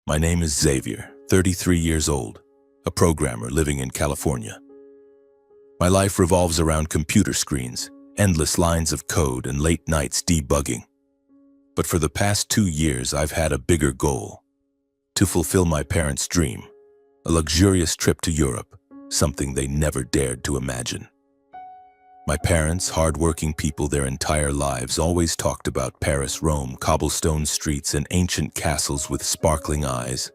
My name is Xavier, 33 years old, a programmer living in California. My life revolves around computer screens, endless lines of code, and late nights debugging. But for the past 2 years, I've had a bigger goal: to fulfill my parents' dream, a luxurious trip to Europe, something they never dared to imagine. My parents, hard-working people their entire lives, always talked about Paris, Rome, cobblestone streets, and ancient castles with sparkling eyes.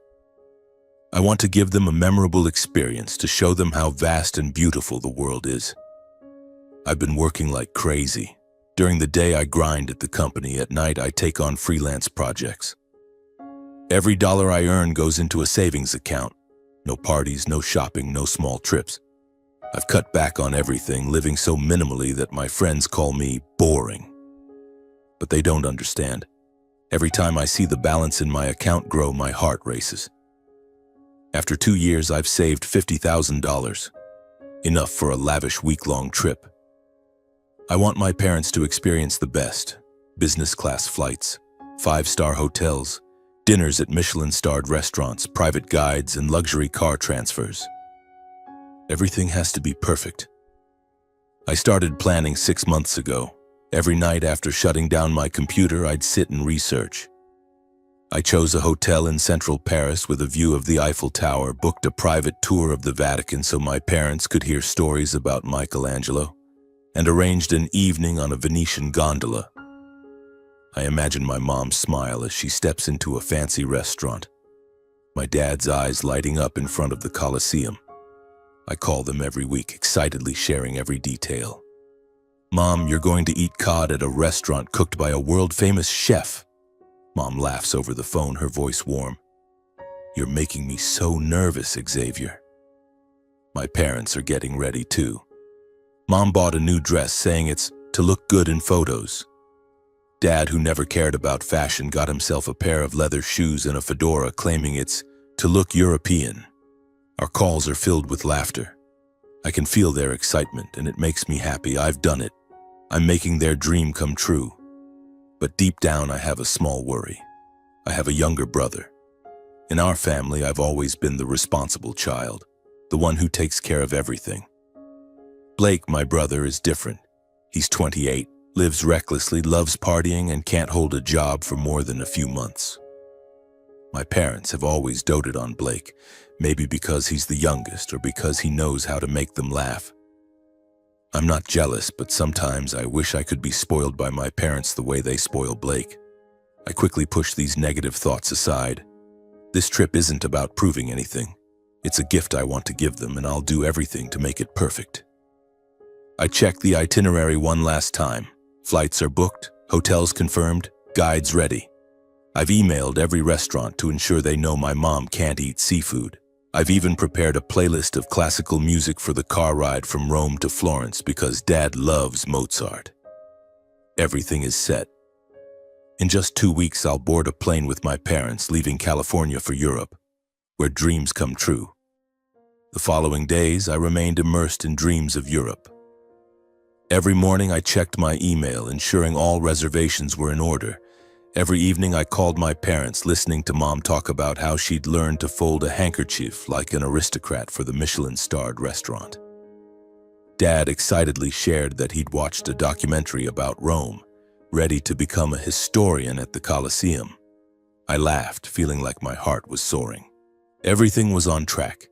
I want to give them a memorable experience to show them how vast and beautiful the world is. I've been working like crazy. During the day, I grind at the company. At night, I take on freelance projects. Every dollar I earn goes into a savings account. No parties, no shopping, no small trips. I've cut back on everything, living so minimally that my friends call me boring. But they don't understand. Every time I see the balance in my account grow, my heart races. After 2 years, I've saved $50,000, enough for a lavish week-long trip. I want my parents to experience the best: business-class flights, 5-star hotels, dinners at Michelin-starred restaurants, private guides, and luxury car transfers. Everything has to be perfect. I started planning 6 months ago. Every night after shutting down my computer, I'd sit and research. I chose a hotel in central Paris with a view of the Eiffel Tower, booked a private tour of the Vatican so my parents could hear stories about Michelangelo, and arranged an evening on a Venetian gondola. I imagine my mom's smile as she steps into a fancy restaurant, my dad's eyes lighting up in front of the Colosseum. I call them every week, excitedly sharing every detail. "Mom, you're going to eat cod at a restaurant cooked by a world-famous chef." Mom laughs over the phone, her voice warm. "You're making me so nervous, Xavier." My parents are getting ready too. Mom bought a new dress, saying it's to look good in photos. Dad, who never cared about fashion, got himself a pair of leather shoes and a fedora, claiming it's to look European. Our calls are filled with laughter. I can feel their excitement, and it makes me happy. I've done it. I'm making their dream come true. But deep down, I have a small worry. I have a younger brother. In our family, I've always been the responsible child, the one who takes care of everything. Blake, my brother, is different. He's 28, lives recklessly, loves partying, and can't hold a job for more than a few months. My parents have always doted on Blake, maybe because he's the youngest or because he knows how to make them laugh. I'm not jealous, but sometimes I wish I could be spoiled by my parents the way they spoil Blake. I quickly push these negative thoughts aside. This trip isn't about proving anything. It's a gift I want to give them, and I'll do everything to make it perfect. I checked the itinerary one last time. Flights are booked, hotels confirmed, guides ready. I've emailed every restaurant to ensure they know my mom can't eat seafood. I've even prepared a playlist of classical music for the car ride from Rome to Florence because Dad loves Mozart. Everything is set. In just 2 weeks, I'll board a plane with my parents, leaving California for Europe, where dreams come true. The following days, I remained immersed in dreams of Europe. Every morning, I checked my email, ensuring all reservations were in order. Every evening, I called my parents, listening to Mom talk about how she'd learned to fold a handkerchief like an aristocrat for the Michelin-starred restaurant. Dad excitedly shared that he'd watched a documentary about Rome, ready to become a historian at the Colosseum. I laughed, feeling like my heart was soaring. Everything was on track.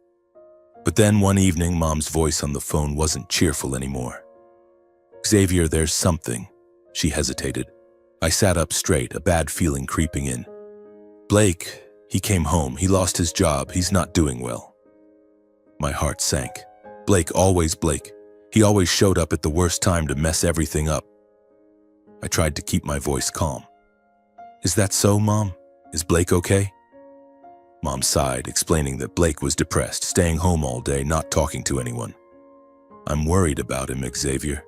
But then one evening, Mom's voice on the phone wasn't cheerful anymore. "Xavier, there's something." She hesitated. I sat up straight, a bad feeling creeping in. "Blake, he came home. He lost his job. He's not doing well." My heart sank. Blake. He always showed up at the worst time to mess everything up. I tried to keep my voice calm. "Is that so, Mom? Is Blake okay?" Mom sighed, explaining that Blake was depressed, staying home all day, not talking to anyone. "I'm worried about him, Xavier.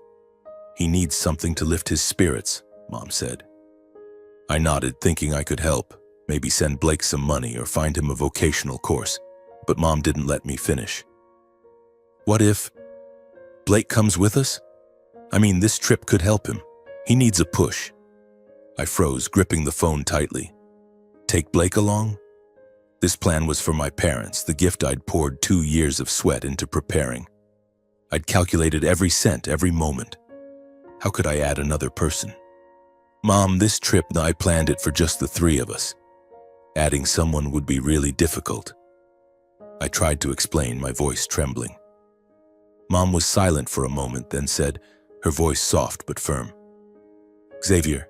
He needs something to lift his spirits," Mom said. I nodded, thinking I could help, maybe send Blake some money or find him a vocational course, but Mom didn't let me finish. "What if Blake comes with us? I mean, this trip could help him. He needs a push." I froze, gripping the phone tightly. "Take Blake along?" This plan was for my parents, the gift I'd poured 2 years of sweat into preparing. I'd calculated every cent, every moment. How could I add another person? Mom, this trip, I planned it for just the 3 of us. Adding someone would be really difficult. I tried to explain, my voice trembling. Mom was silent for a moment, then said, her voice soft but firm, Xavier,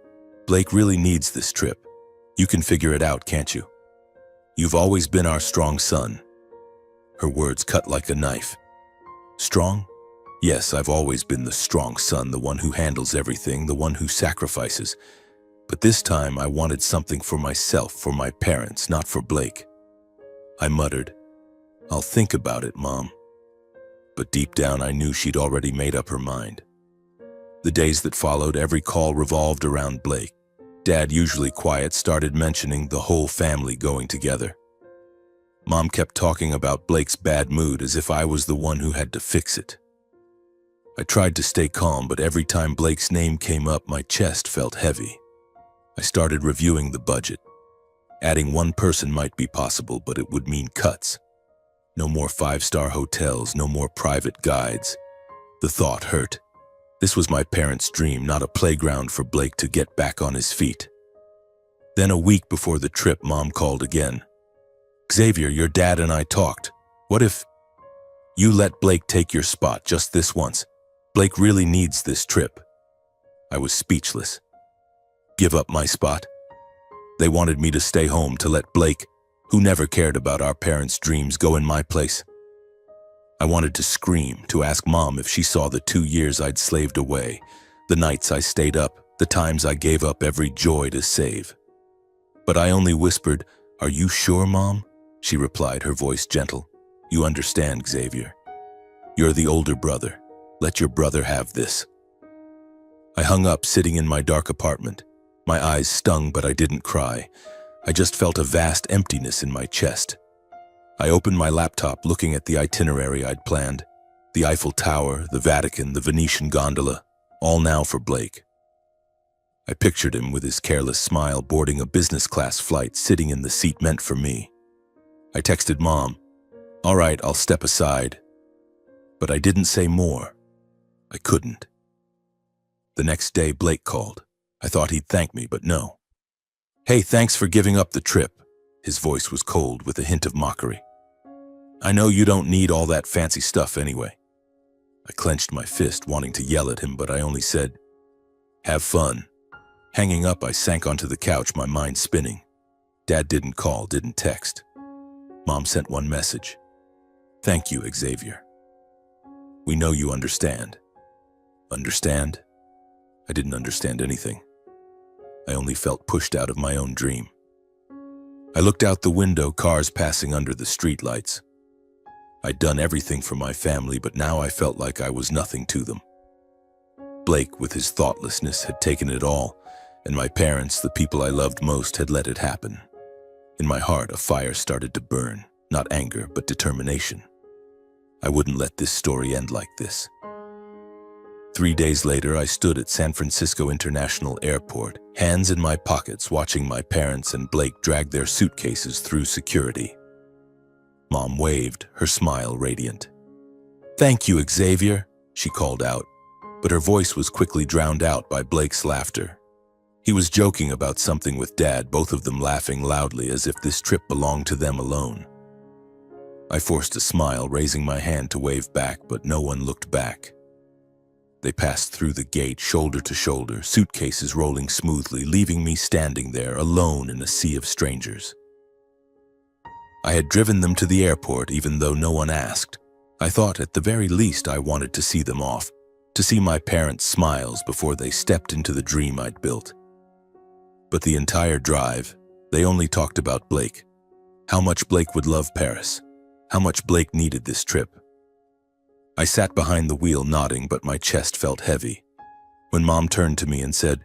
Blake really needs this trip. You can figure it out, can't you? You've always been our strong son. Her words cut like a knife. Strong? Yes, I've always been the strong son, the one who handles everything, the one who sacrifices. But this time I wanted something for myself, for my parents, not for Blake. I muttered, I'll think about it, Mom. But deep down I knew she'd already made up her mind. The days that followed, every call revolved around Blake. Dad, usually quiet, started mentioning the whole family going together. Mom kept talking about Blake's bad mood as if I was the one who had to fix it. I tried to stay calm, but every time Blake's name came up, my chest felt heavy. I started reviewing the budget. Adding one person might be possible, but it would mean cuts. No more 5-star hotels, no more private guides. The thought hurt. This was my parents' dream, not a playground for Blake to get back on his feet. Then a week before the trip, Mom called again. Xavier, your dad and I talked. What if you let Blake take your spot just this once? Blake really needs this trip. I was speechless. Give up my spot? They wanted me to stay home, to let Blake, who never cared about our parents' dreams, go in my place. I wanted to scream, to ask Mom if she saw the 2 years I'd slaved away, the nights I stayed up, the times I gave up every joy to save. But I only whispered, Are you sure, Mom? She replied, her voice gentle. You understand, Xavier. You're the older brother. Let your brother have this. I hung up, sitting in my dark apartment. My eyes stung, but I didn't cry. I just felt a vast emptiness in my chest. I opened my laptop, looking at the itinerary I'd planned. The Eiffel Tower, the Vatican, the Venetian gondola, all now for Blake. I pictured him with his careless smile boarding a business-class flight, sitting in the seat meant for me. I texted Mom, All right, I'll step aside. But I didn't say more. I couldn't. The next day, Blake called. I thought he'd thank me, but no. Hey, thanks for giving up the trip. His voice was cold with a hint of mockery. I know you don't need all that fancy stuff anyway. I clenched my fist, wanting to yell at him, but I only said, Have fun. Hanging up, I sank onto the couch, my mind spinning. Dad didn't call, didn't text. Mom sent one message. Thank you, Xavier. We know you understand. Understand? I didn't understand anything. I only felt pushed out of my own dream. I looked out the window, cars passing under the streetlights. I'd done everything for my family, but now I felt like I was nothing to them. Blake, with his thoughtlessness, had taken it all, and my parents, the people I loved most, had let it happen. In my heart, a fire started to burn, not anger, but determination. I wouldn't let this story end like this. 3 days later, I stood at San Francisco International Airport, hands in my pockets, watching my parents and Blake drag their suitcases through security. Mom waved, her smile radiant. Thank you, Xavier, she called out, but her voice was quickly drowned out by Blake's laughter. He was joking about something with Dad, both of them laughing loudly as if this trip belonged to them alone. I forced a smile, raising my hand to wave back, but no one looked back. They passed through the gate, shoulder to shoulder, suitcases rolling smoothly, leaving me standing there, alone in a sea of strangers. I had driven them to the airport, even though no one asked. I thought at the very least I wanted to see them off, to see my parents' smiles before they stepped into the dream I'd built. But the entire drive, they only talked about Blake. How much Blake would love Paris. How much Blake needed this trip. I sat behind the wheel nodding, but my chest felt heavy. When Mom turned to me and said,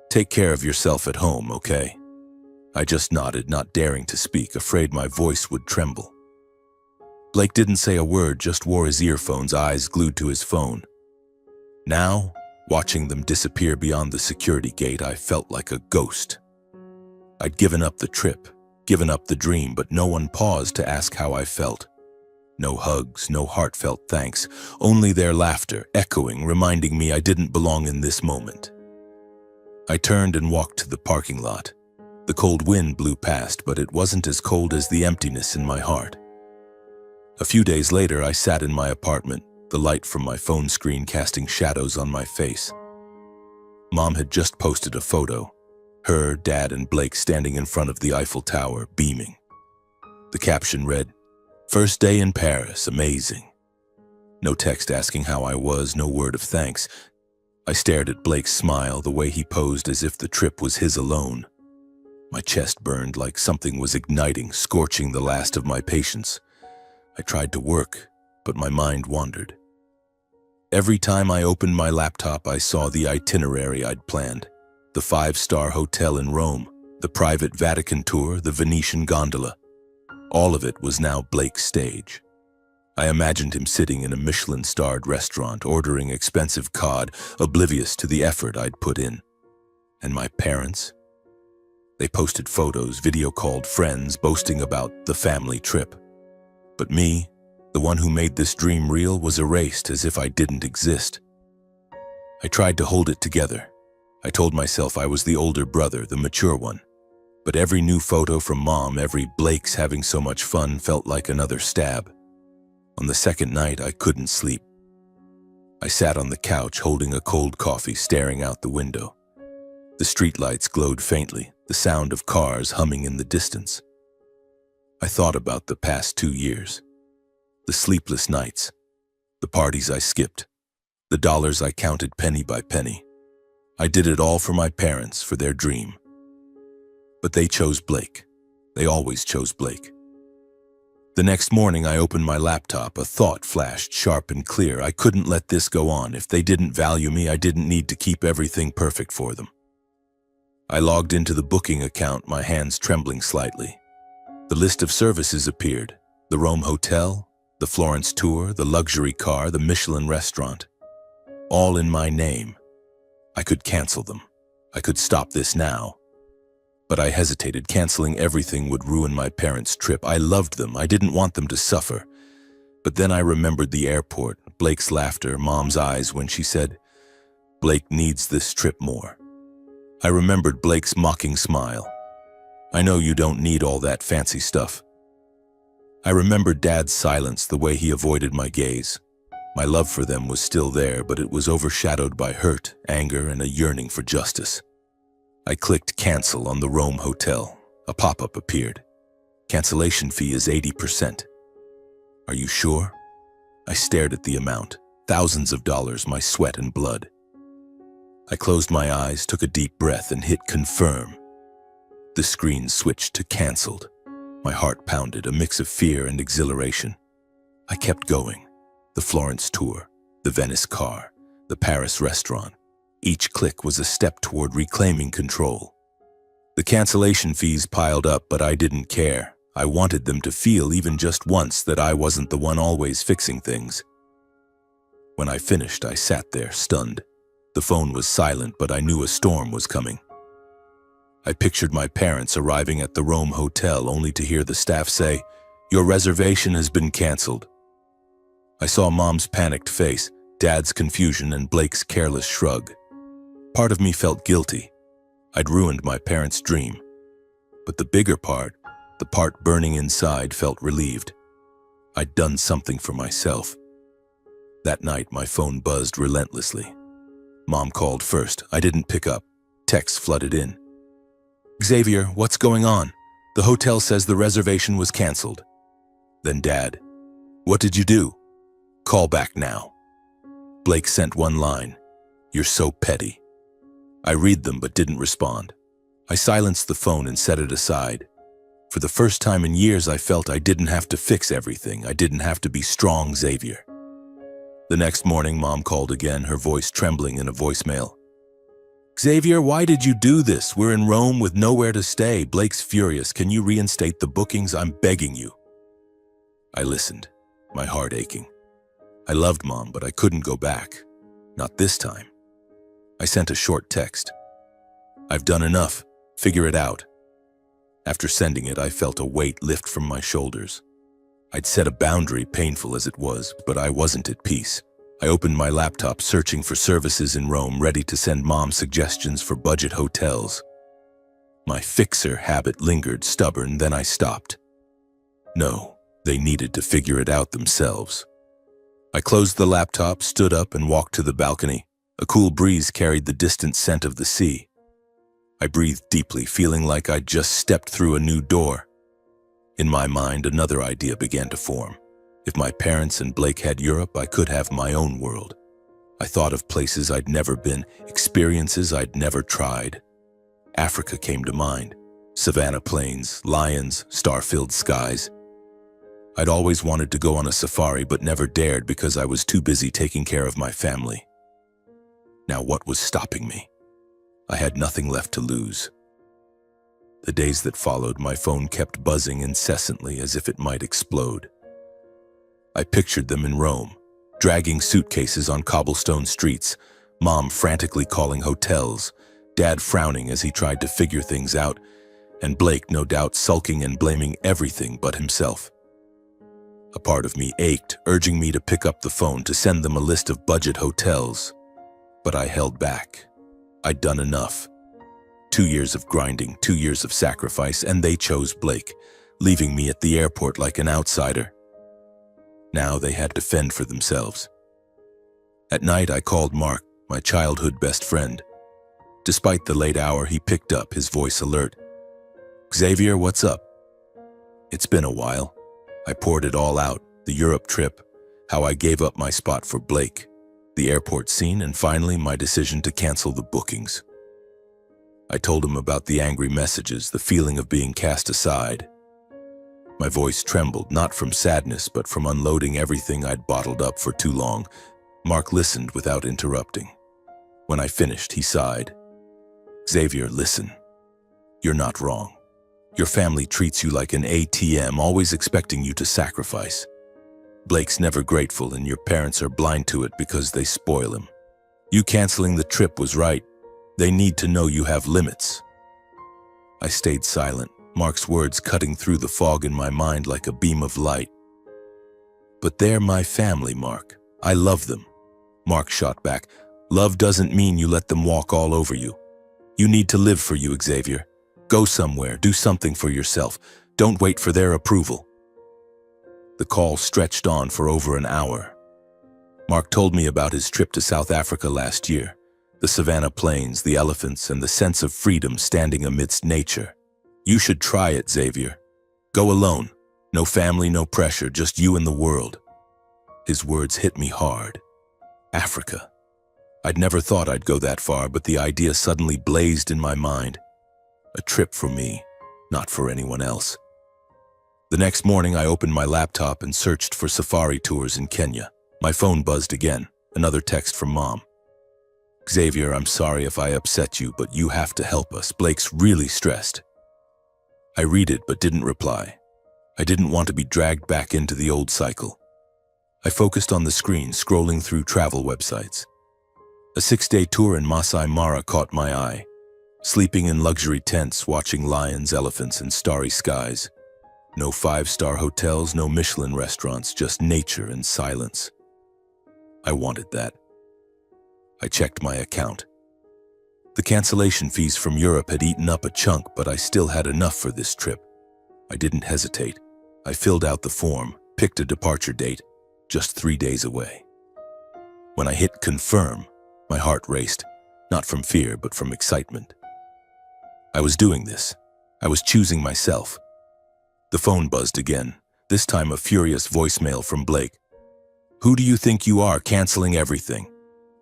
Take care of yourself at home, okay? I just nodded, not daring to speak, afraid my voice would tremble. Blake didn't say a word, just wore his earphones, eyes glued to his phone. Now, watching them disappear beyond the security gate, I felt like a ghost. I'd given up the trip, given up the dream, but no one paused to ask how I felt. No hugs, no heartfelt thanks, only their laughter, echoing, reminding me I didn't belong in this moment. I turned and walked to the parking lot. The cold wind blew past, but it wasn't as cold as the emptiness in my heart. A few days later, I sat in my apartment, the light from my phone screen casting shadows on my face. Mom had just posted a photo, her, Dad, and Blake standing in front of the Eiffel Tower, beaming. The caption read, "First day in Paris, amazing." No text asking how I was, no word of thanks. I stared at Blake's smile, the way he posed as if the trip was his alone. My chest burned like something was igniting, scorching the last of my patience. I tried to work, but my mind wandered. Every time I opened my laptop, I saw the itinerary I'd planned. The 5-star hotel in Rome, the private Vatican tour, the Venetian gondola. All of it was now Blake's stage. I imagined him sitting in a Michelin-starred restaurant, ordering expensive cod, oblivious to the effort I'd put in. And my parents? They posted photos, video-called friends, boasting about the family trip. But me, the one who made this dream real, was erased as if I didn't exist. I tried to hold it together. I told myself I was the older brother, the mature one. But every new photo from Mom, every Blake's having so much fun, felt like another stab. On the second night, I couldn't sleep. I sat on the couch holding a cold coffee, staring out the window. The streetlights glowed faintly, the sound of cars humming in the distance. I thought about the past 2 years. The sleepless nights, the parties I skipped, the dollars I counted penny by penny. I did it all for my parents, for their dream. But they chose Blake. They always chose Blake. The next morning, I opened my laptop. A thought flashed sharp and clear. I couldn't let this go on. If they didn't value me, I didn't need to keep everything perfect for them. I logged into the booking account, my hands trembling slightly. The list of services appeared. The Rome hotel, the Florence tour, the luxury car, the Michelin restaurant. All in my name. I could cancel them. I could stop this now. But I hesitated. Canceling everything would ruin my parents' trip. I loved them. I didn't want them to suffer. But then I remembered the airport, Blake's laughter, Mom's eyes when she said, "Blake needs this trip more." I remembered Blake's mocking smile. "I know you don't need all that fancy stuff." I remembered Dad's silence, the way he avoided my gaze. My love for them was still there, but it was overshadowed by hurt, anger, and a yearning for justice. I clicked cancel on the Rome hotel. A pop-up appeared. Cancellation fee is 80%. Are you sure? I stared at the amount. Thousands of dollars, my sweat and blood. I closed my eyes, took a deep breath, and hit confirm. The screen switched to canceled. My heart pounded, a mix of fear and exhilaration. I kept going. The Florence tour, the Venice car, the Paris restaurant. Each click was a step toward reclaiming control. The cancellation fees piled up, but I didn't care. I wanted them to feel, even just once, that I wasn't the one always fixing things. When I finished, I sat there, stunned. The phone was silent, but I knew a storm was coming. I pictured my parents arriving at the Rome hotel only to hear the staff say, "Your reservation has been canceled." I saw Mom's panicked face, Dad's confusion, and Blake's careless shrug. Part of me felt guilty. I'd ruined my parents' dream. But the bigger part, the part burning inside, felt relieved. I'd done something for myself. That night, my phone buzzed relentlessly. Mom called first. I didn't pick up. Texts flooded in. "Xavier, what's going on? The hotel says the reservation was canceled." Then Dad, "What did you do?" "Call back now." Blake sent one line, "You're so petty." I read them but didn't respond. I silenced the phone and set it aside. For the first time in years, I felt I didn't have to fix everything. I didn't have to be strong Xavier. The next morning, Mom called again, her voice trembling in a voicemail. "Xavier, why did you do this? We're in Rome with nowhere to stay. Blake's furious. Can you reinstate the bookings? I'm begging you." I listened, my heart aching. I loved Mom, but I couldn't go back. Not this time. I sent a short text. "I've done enough. Figure it out." After sending it, I felt a weight lift from my shoulders. I'd set a boundary, painful as it was, but I wasn't at peace. I opened my laptop, searching for services in Rome, ready to send Mom suggestions for budget hotels. My fixer habit lingered, stubborn, then I stopped. No, they needed to figure it out themselves. I closed the laptop, stood up, and walked to the balcony. A cool breeze carried the distant scent of the sea. I breathed deeply, feeling like I'd just stepped through a new door. In my mind, another idea began to form. If my parents and Blake had Europe, I could have my own world. I thought of places I'd never been, experiences I'd never tried. Africa came to mind. Savannah plains, lions, star-filled skies. I'd always wanted to go on a safari but never dared because I was too busy taking care of my family. Now what was stopping me? I had nothing left to lose. The days that followed, my phone kept buzzing incessantly as if it might explode. I pictured them in Rome, dragging suitcases on cobblestone streets, Mom frantically calling hotels, Dad frowning as he tried to figure things out, and Blake no doubt sulking and blaming everything but himself. A part of me ached, urging me to pick up the phone to send them a list of budget hotels. But I held back. I'd done enough. 2 years of grinding, 2 years of sacrifice, and they chose Blake, leaving me at the airport like an outsider. Now they had to fend for themselves. At night, I called Mark, my childhood best friend. Despite the late hour, he picked up, his voice alert. "Xavier, what's up?" "It's been a while." I poured it all out, the Europe trip, how I gave up my spot for Blake, the airport scene, and finally my decision to cancel the bookings. I told him about the angry messages, the feeling of being cast aside. My voice trembled, not from sadness, but from unloading everything I'd bottled up for too long. Mark listened without interrupting. When I finished, he sighed. "Xavier, listen. You're not wrong. Your family treats you like an ATM, always expecting you to sacrifice. Blake's never grateful, and your parents are blind to it because they spoil him. You canceling the trip was right. They need to know you have limits." I stayed silent, Mark's words cutting through the fog in my mind like a beam of light. "But they're my family, Mark. I love them." Mark shot back. "Love doesn't mean you let them walk all over you. You need to live for you, Xavier. Go somewhere, do something for yourself. Don't wait for their approval." The call stretched on for over an hour. Mark told me about his trip to South Africa last year, the Savannah plains, the elephants, and the sense of freedom standing amidst nature. "You should try it, Xavier. Go alone. No family, no pressure, just you and the world." His words hit me hard. Africa. I'd never thought I'd go that far, but the idea suddenly blazed in my mind. A trip for me, not for anyone else. The next morning, I opened my laptop and searched for safari tours in Kenya. My phone buzzed again, another text from Mom. "Xavier, I'm sorry if I upset you, but you have to help us. Blake's really stressed." I read it but didn't reply. I didn't want to be dragged back into the old cycle. I focused on the screen, scrolling through travel websites. A 6-day tour in Masai Mara caught my eye. Sleeping in luxury tents, watching lions, elephants, and starry skies. No 5-star hotels, no Michelin restaurants, just nature and silence. I wanted that. I checked my account. The cancellation fees from Europe had eaten up a chunk, but I still had enough for this trip. I didn't hesitate. I filled out the form, picked a departure date, just 3 days away. When I hit confirm, my heart raced, not from fear, but from excitement. I was doing this. I was choosing myself. The phone buzzed again, this time a furious voicemail from Blake. "Who do you think you are, canceling everything?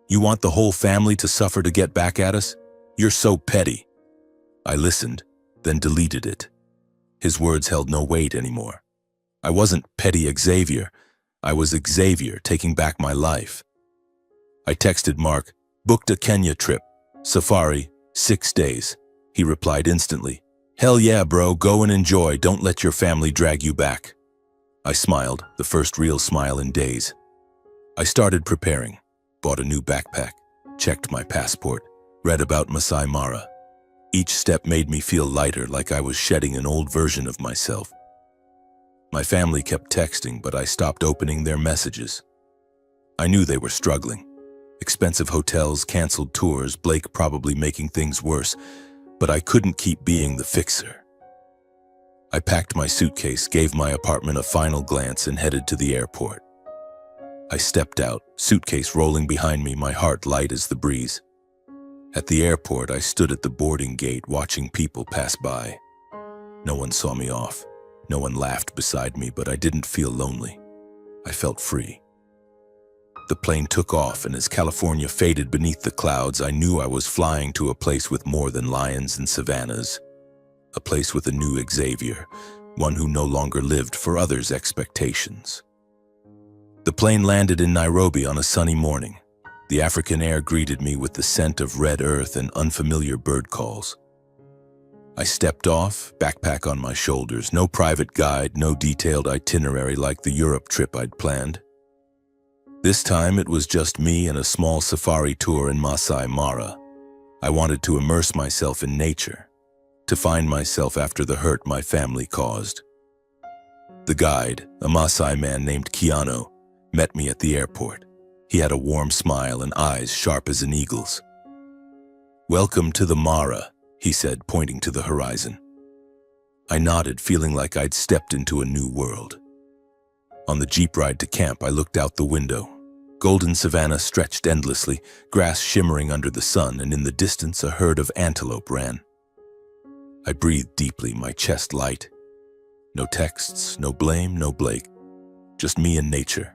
You want the whole family to suffer to get back at us? You're so petty." I listened, then deleted it. His words held no weight anymore. I wasn't petty Xavier. I was Xavier taking back my life. I texted Mark, "Booked a Kenya trip. Safari, 6 days." He replied instantly, "Hell yeah, bro, go and enjoy. Don't let your family drag you back." I smiled, the first real smile in days. I started preparing, bought a new backpack, checked my passport, read about Masai Mara. Each step made me feel lighter, like I was shedding an old version of myself. My family kept texting, but I stopped opening their messages. I knew they were struggling. Expensive hotels, canceled tours, Blake probably making things worse, but I couldn't keep being the fixer. I packed my suitcase, gave my apartment a final glance, and headed to the airport. I stepped out, suitcase rolling behind me, my heart light as the breeze. At the airport, I stood at the boarding gate watching people pass by. No one saw me off. No one laughed beside me, but I didn't feel lonely. I felt free. The plane took off, and as California faded beneath the clouds, I knew I was flying to a place with more than lions and savannas. A place with a new Xavier, one who no longer lived for others' expectations. The plane landed in Nairobi on a sunny morning. The African air greeted me with the scent of red earth and unfamiliar bird calls. I stepped off, backpack on my shoulders, no private guide, no detailed itinerary like the Europe trip I'd planned. This time it was just me and a small safari tour in Masai Mara. I wanted to immerse myself in nature, to find myself after the hurt my family caused. The guide, a Maasai man named Keanu, met me at the airport. He had a warm smile and eyes sharp as an eagle's. "Welcome to the Mara," he said, pointing to the horizon. I nodded, feeling like I'd stepped into a new world. On the jeep ride to camp, I looked out the window. Golden savanna stretched endlessly, grass shimmering under the sun, and in the distance a herd of antelope ran. I breathed deeply, my chest light. No texts, no blame, no Blake. Just me and nature.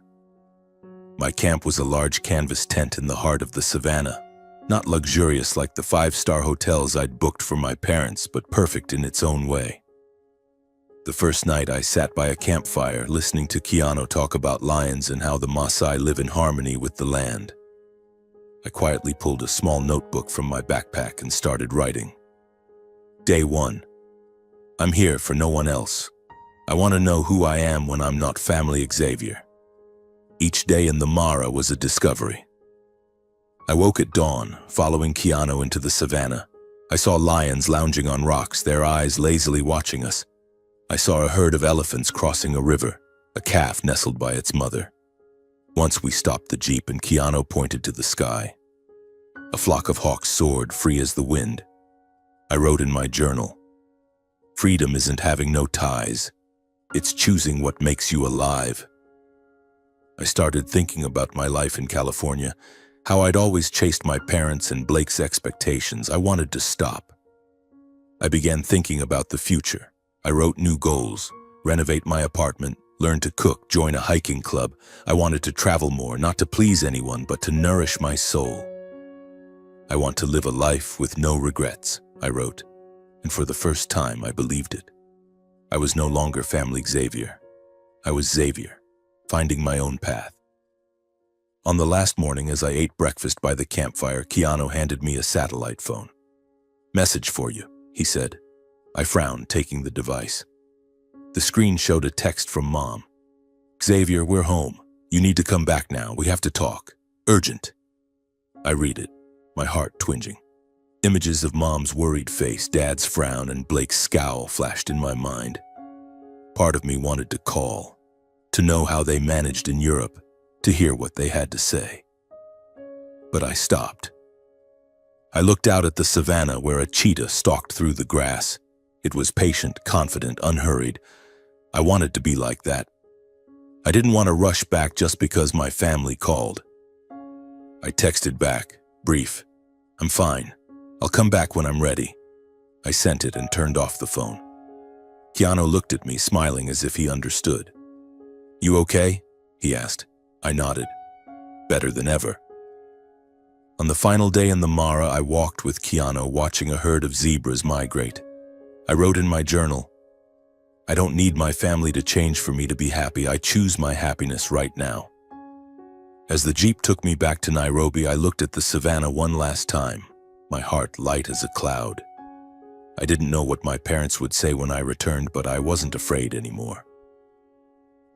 My camp was a large canvas tent in the heart of the savannah. Not luxurious like the five-star hotels I'd booked for my parents, but perfect in its own way. The first night I sat by a campfire, listening to Keanu talk about lions and how the Maasai live in harmony with the land. I quietly pulled a small notebook from my backpack and started writing. Day 1. I'm here for no one else. I want to know who I am when I'm not family Xavier. Each day in the Mara was a discovery. I woke at dawn, following Keanu into the savannah. I saw lions lounging on rocks, their eyes lazily watching us. I saw a herd of elephants crossing a river, a calf nestled by its mother. Once we stopped the jeep and Keanu pointed to the sky. A flock of hawks soared, free as the wind. I wrote in my journal, "Freedom isn't having no ties. It's choosing what makes you alive." I started thinking about my life in California, how I'd always chased my parents and Blake's expectations. I wanted to stop. I began thinking about the future. I wrote new goals: renovate my apartment, learn to cook, join a hiking club. I wanted to travel more, not to please anyone, but to nourish my soul. I want to live a life with no regrets, I wrote, and for the first time I believed it. I was no longer family Xavier. I was Xavier, finding my own path. On the last morning, as I ate breakfast by the campfire, Keanu handed me a satellite phone. "Message for you," he said. I frowned, taking the device. The screen showed a text from Mom. "Xavier, we're home. You need to come back now. We have to talk. Urgent." I read it, my heart twinging. Images of Mom's worried face, Dad's frown, and Blake's scowl flashed in my mind. Part of me wanted to call, to know how they managed in Europe, to hear what they had to say. But I stopped. I looked out at the savannah where a cheetah stalked through the grass. It was patient, confident, unhurried. I wanted to be like that. I didn't want to rush back just because my family called. I texted back, brief, "I'm fine. I'll come back when I'm ready." I sent it and turned off the phone. Keanu looked at me, smiling as if he understood. "You okay?" he asked. I nodded. "Better than ever." On the final day in the Mara, I walked with Keanu, watching a herd of zebras migrate. I wrote in my journal, "I don't need my family to change for me to be happy. I choose my happiness right now." As the jeep took me back to Nairobi, I looked at the savannah one last time, my heart light as a cloud. I didn't know what my parents would say when I returned, but I wasn't afraid anymore.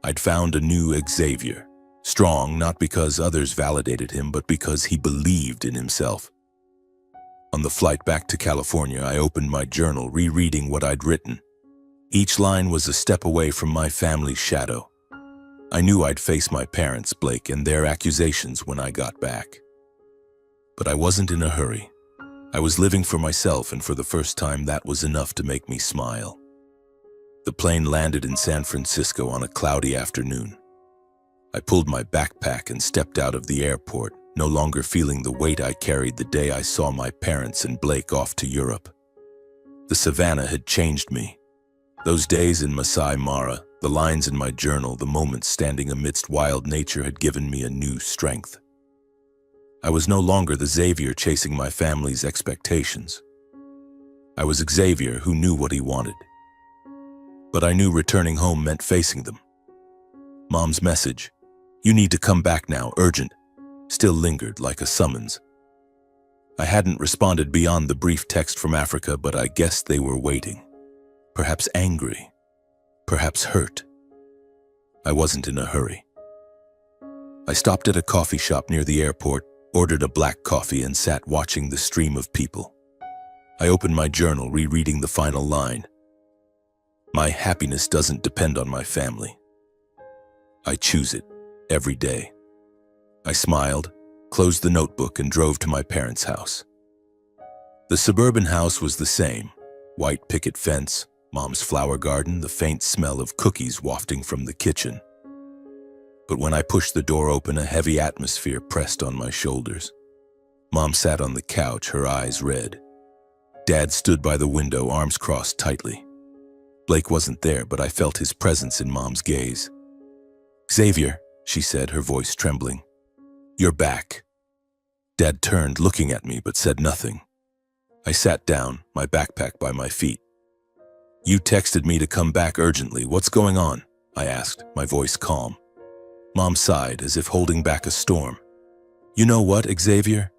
I'd found a new Xavier, strong not because others validated him, but because he believed in himself. On the flight back to California, I opened my journal, rereading what I'd written. Each line was a step away from my family's shadow. I knew I'd face my parents, Blake, and their accusations when I got back. But I wasn't in a hurry. I was living for myself, and for the first time, that was enough to make me smile. The plane landed in San Francisco on a cloudy afternoon. I pulled my backpack and stepped out of the airport, no longer feeling the weight I carried the day I saw my parents and Blake off to Europe. The savannah had changed me. Those days in Masai Mara, the lines in my journal, the moments standing amidst wild nature had given me a new strength. I was no longer the Xavier chasing my family's expectations. I was Xavier who knew what he wanted. But I knew returning home meant facing them. Mom's message, "You need to come back now, urgent," still lingered like a summons. I hadn't responded beyond the brief text from Africa, but I guessed they were waiting. Perhaps angry, perhaps hurt. I wasn't in a hurry. I stopped at a coffee shop near the airport, ordered a black coffee, and sat watching the stream of people. I opened my journal, rereading the final line. My happiness doesn't depend on my family. I choose it every day. I smiled, closed the notebook, and drove to my parents' house. The suburban house was the same. White picket fence, Mom's flower garden, the faint smell of cookies wafting from the kitchen. But when I pushed the door open, a heavy atmosphere pressed on my shoulders. Mom sat on the couch, her eyes red. Dad stood by the window, arms crossed tightly. Blake wasn't there, but I felt his presence in Mom's gaze. "Xavier," she said, her voice trembling. "You're back." Dad turned, looking at me, but said nothing. I sat down, my backpack by my feet. "You texted me to come back urgently. What's going on?" I asked, my voice calm. Mom sighed, as if holding back a storm. "You know what, Xavier?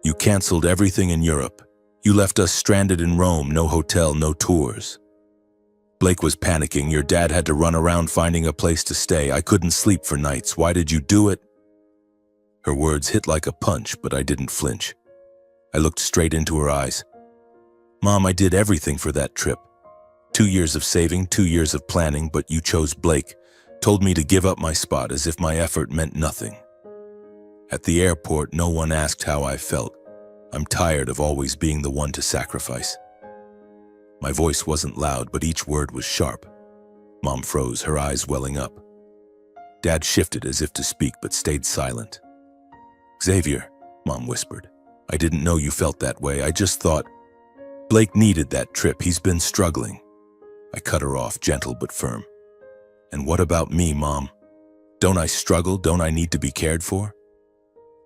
You canceled everything in Europe. You left us stranded in Rome, no hotel, no tours. Blake was panicking. Your dad had to run around finding a place to stay. I couldn't sleep for nights. Why did you do it?" Her words hit like a punch, but I didn't flinch. I looked straight into her eyes. "Mom, I did everything for that trip. 2 years of saving, 2 years of planning, but you chose Blake, told me to give up my spot as if my effort meant nothing. At the airport, no one asked how I felt. I'm tired of always being the one to sacrifice." My voice wasn't loud, but each word was sharp. Mom froze, her eyes welling up. Dad shifted as if to speak, but stayed silent. "Xavier," Mom whispered, "I didn't know you felt that way. I just thought Blake needed that trip. He's been struggling." I cut her off, gentle but firm. "And what about me, Mom? Don't I struggle? Don't I need to be cared for?"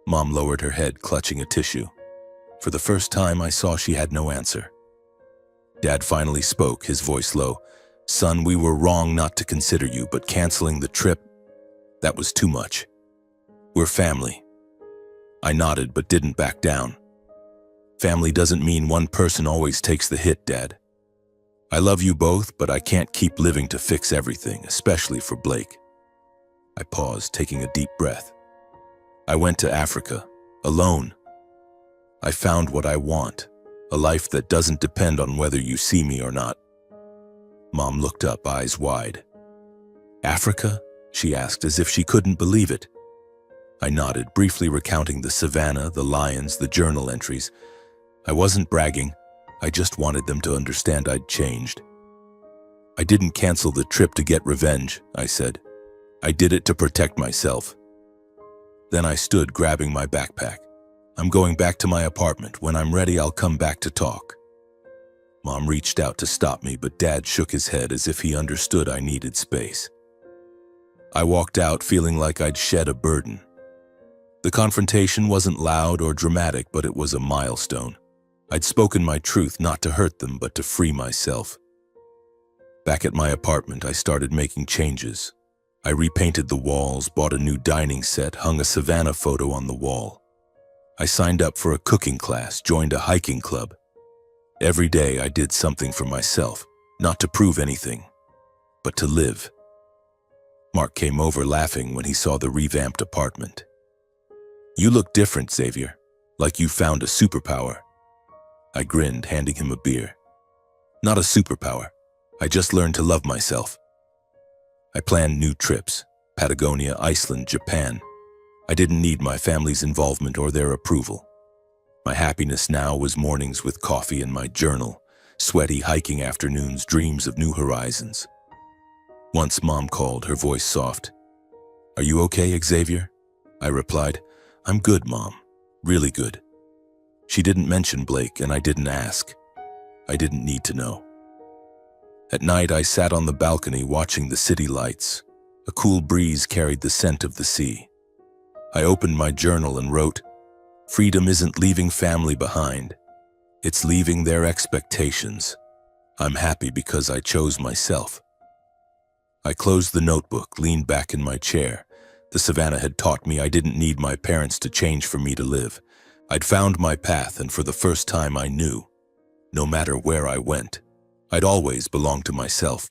Mom lowered her head, clutching a tissue. For the first time, I saw she had no answer. Dad finally spoke, his voice low. "Son, we were wrong not to consider you, but canceling the trip, that was too much. We're family." I nodded but didn't back down. "Family doesn't mean one person always takes the hit, Dad. I love you both, but I can't keep living to fix everything, especially for Blake." I paused, taking a deep breath. "I went to Africa, alone. I found what I want, a life that doesn't depend on whether you see me or not." Mom looked up, eyes wide. "Africa?" she asked, as if she couldn't believe it. I nodded, briefly recounting the savannah, the lions, the journal entries. I wasn't bragging. I just wanted them to understand I'd changed. "I didn't cancel the trip to get revenge," I said. "I did it to protect myself." Then I stood, grabbing my backpack. "I'm going back to my apartment. When I'm ready, I'll come back to talk." Mom reached out to stop me, but Dad shook his head as if he understood I needed space. I walked out, feeling like I'd shed a burden. The confrontation wasn't loud or dramatic, but it was a milestone. I'd spoken my truth, not to hurt them, but to free myself. Back at my apartment, I started making changes. I repainted the walls, bought a new dining set, hung a Savannah photo on the wall. I signed up for a cooking class, joined a hiking club. Every day I did something for myself, not to prove anything, but to live. Mark came over laughing when he saw the revamped apartment. "You look different, Xavier, like you found a superpower." I grinned, handing him a beer. Not a superpower. I just learned to love myself. I planned new trips: Patagonia, Iceland, Japan. I didn't need my family's involvement or their approval. My happiness now was mornings with coffee and my journal, sweaty hiking afternoons, dreams of new horizons. Once Mom called, her voice soft. "Are you okay, Xavier?" I replied, "I'm good, Mom. Really good." She didn't mention Blake, and I didn't ask. I didn't need to know. At night, I sat on the balcony watching the city lights. A cool breeze carried the scent of the sea. I opened my journal and wrote, "Freedom isn't leaving family behind. It's leaving their expectations. I'm happy because I chose myself." I closed the notebook, leaned back in my chair. The savannah had taught me I didn't need my parents to change for me to live. I'd found my path, and for the first time I knew, no matter where I went, I'd always belong to myself.